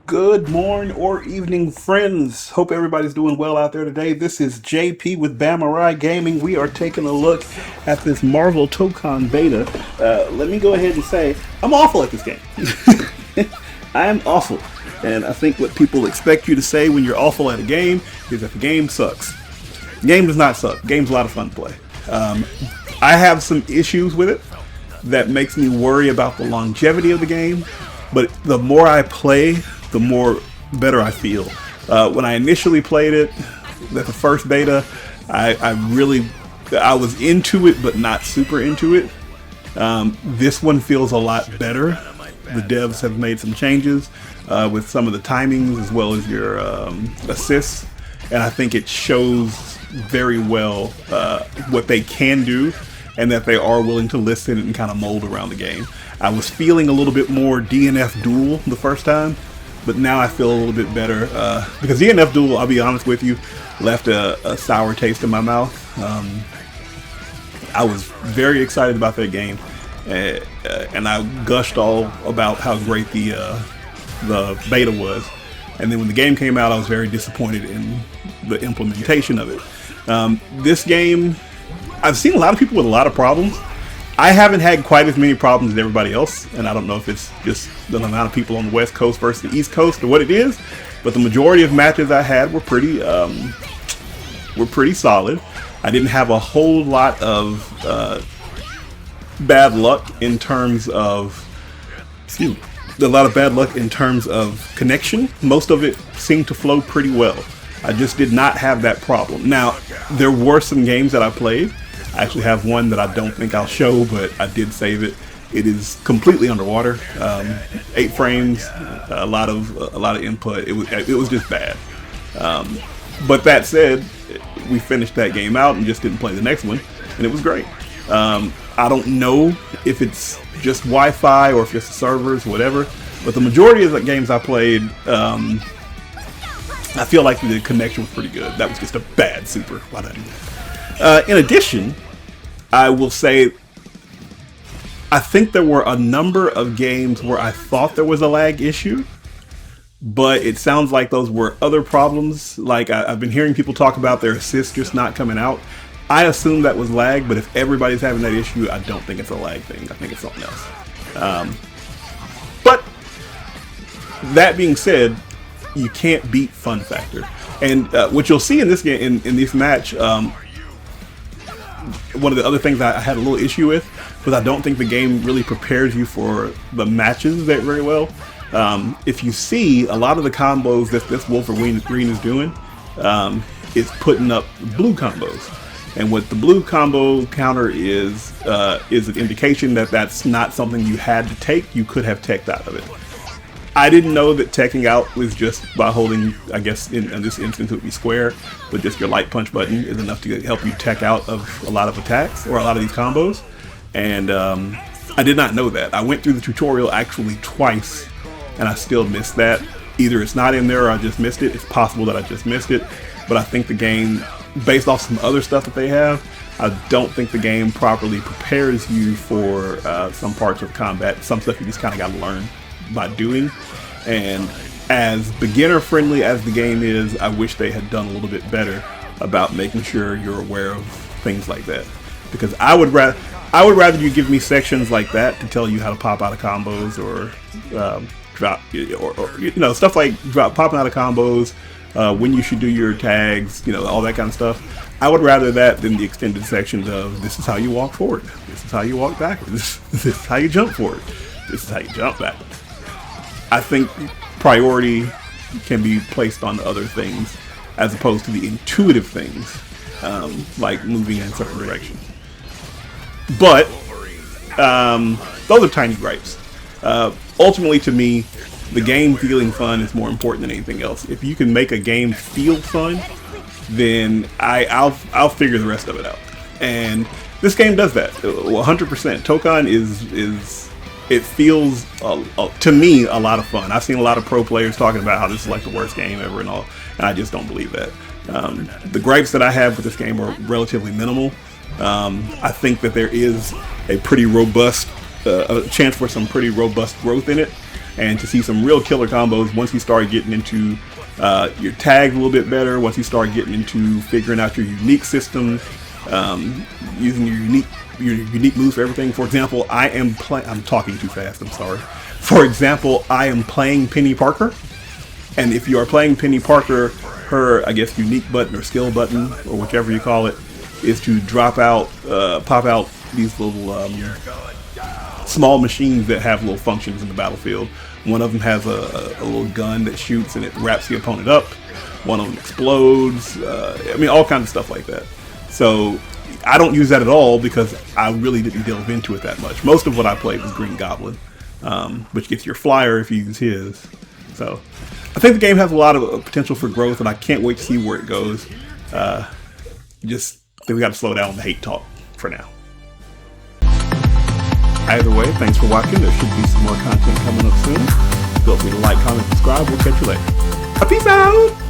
Good morning or evening, friends. Hope everybody's doing well out there today. This is JP with Bamarai Gaming. We are taking a look at this Marvel Tökon beta. Let me go ahead and say I'm awful at this game. I am awful, and I think what people expect you to say when you're awful at a game is that the game sucks. The game does not suck. The game's a lot of fun to play. I have some issues with it that makes me worry about the longevity of the game. But the more I play, the more better I feel. When I initially played it, the first beta, I was into it, but not super into it. This one feels a lot better. The devs have made some changes with some of the timings as well as your assists, and I think it shows very well what they can do, and that they are willing to listen and kind of mold around the game. I was feeling a little bit more DNF Duel the first time, but now I feel a little bit better because DNF Duel, I'll be honest with you, left a sour taste in my mouth. I was very excited about that game, and I gushed all about how great the beta was. And then when the game came out, I was very disappointed in the implementation of it. This game, I've seen a lot of people with a lot of problems. I haven't had quite as many problems as everybody else, and I don't know if it's just the amount of people on the West Coast versus the East Coast or what it is, but the majority of matches I had were pretty solid. I didn't have a whole lot of bad luck in terms of connection. Most of it seemed to flow pretty well. I just did not have that problem. Now, there were some games that I played. I actually have one that I don't think I'll show, but I did save it. It is completely underwater. 8 frames, a lot of input. It was just bad. But that said, we finished that game out and just didn't play the next one, and it was great. I don't know if it's just Wi-Fi or if it's the servers, whatever. But the majority of the games I played, I feel like the connection was pretty good. That was just a bad super. Why did I do that? In addition, I will say, I think there were a number of games where I thought there was a lag issue, but it sounds like those were other problems. Like I've been hearing people talk about their assists just not coming out. I assume that was lag, but if everybody's having that issue, I don't think it's a lag thing. I think it's something else. But that being said, you can't beat fun factor. And what you'll see in this game, in this match, one of the other things I had a little issue with was I don't think the game really prepares you for the matches very well. If you see, a lot of the combos that this Wolverine is doing is putting up blue combos. And what the blue combo counter is an indication that that's not something you had to take. You could have teched out of it. I didn't know that teching out was just by holding, I guess in this instance it would be square, but just your light punch button is enough to help you tech out of a lot of attacks or a lot of these combos. And I did not know that. I went through the tutorial actually twice and I still missed that. Either it's not in there or I just missed it. It's possible that I just missed it, but I think the game, based off some other stuff that they have, I don't think the game properly prepares you for some parts of combat. Some stuff you just kind of got to learn by doing. And as beginner friendly as the game is, I wish they had done a little bit better about making sure you're aware of things like that, because I would rather you give me sections like that to tell you how to pop out of combos or drop or stuff like popping out of combos, when you should do your tags, all that kind of stuff. I would rather that than the extended sections of this is how you walk forward, this is how you walk backwards, this is how you jump forward, this is how you jump back. I think priority can be placed on other things as opposed to the intuitive things, like moving in a certain direction. But those are tiny gripes. Ultimately, to me, the game feeling fun is more important than anything else. If you can make a game feel fun, then I'll figure the rest of it out. And this game does that 100%. Tökon is it feels to me a lot of fun. I've seen a lot of pro players talking about how this is like the worst game ever and all, and I just don't believe that. The gripes that I have with this game are relatively minimal. I think that there is a pretty robust a chance for some pretty robust growth in it. and to see some real killer combos once you start getting into your tags a little bit better, once you start getting into figuring out your unique system, using your unique moves for everything. For example, I'm talking too fast, I'm sorry. For example, I am playing Penny Parker, and if you are playing Penny Parker, her, I guess, unique button or skill button, or whichever you call it, is to pop out these little small machines that have little functions in the battlefield. One of them has a little gun that shoots and it wraps the opponent up. One of them explodes. I mean, all kinds of stuff like that. So I don't use that at all because I really didn't delve into it that much. Most of what I played was Green Goblin, which gets your flyer if you use his. So I think the game has a lot of potential for growth, and I can't wait to see where it goes. Just think we got to slow down the hate talk for now. Either way, thanks for watching. There should be some more content coming up soon. Feel free to like, comment, subscribe. We'll catch you later. Peace out!